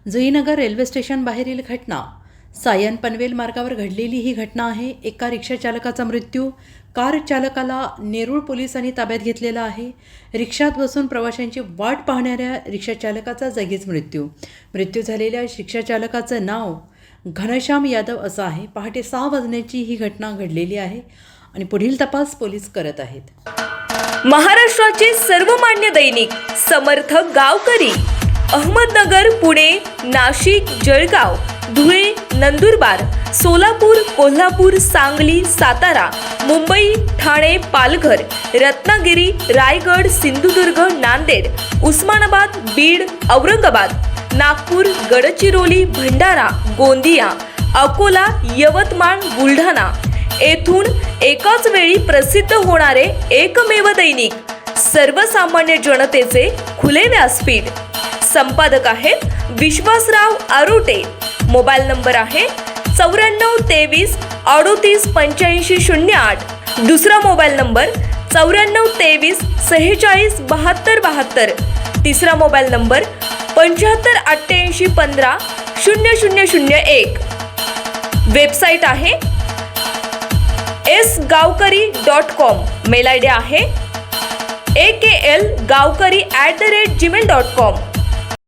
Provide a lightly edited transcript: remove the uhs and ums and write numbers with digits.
Juinagar railway station बाहेरील घटना सायन पनवेल मार्गावर घडलेली ही घटना आहे। एका रिक्षा चालकाचा मृत्यू, कार चालकाला नेरूळ पोलिसांनी ताब्यात घेतलेला आहे। रिक्षात बसून प्रवाशांची वाट पाहणाऱ्या रिक्षा चालकाचा जागीच मृत्यू झालेल्या रिक्षा चालकाचं नाव घनश्याम यादव असं आहे। पहाटे 6 वाजण्याची ही घटना घडलेली आहे आणि पुढील तपास पोलीस करत आहेत। महाराष्ट्राचे सर्वमान्य दैनिक समर्थ गावकरी अहमदनगर, पुणे, नाशिक, जळगाव, धुळे, नंदुरबार, सोलापूर, कोल्हापूर, सांगली, सातारा, मुंबई, ठाणे, पालघर, रत्नागिरी, रायगड, सिंधुदुर्ग, नांदेड, उस्मानाबाद, बीड, औरंगाबाद, नागपूर, गडचिरोली, भंडारा, गोंदिया, अकोला, यवतमाळ, बुलढाणा येथून एकाच वेळी प्रसिद्ध होणारे एकमेव दैनिक, सर्वसामान्य जनतेचे खुले व्यासपीठ। संपादक आहेत विश्वासराव आरोटे। मोबाईल नंबर आहे 94 23 38 85 08। दुसरा मोबाईल नंबर 94 23 46 72 72। तिसरा मोबाईल नंबर 75 88 15 0001। वेबसाईट आहे sgavkari.com। मेल आयडी आहे aklgavkari@gmail.com।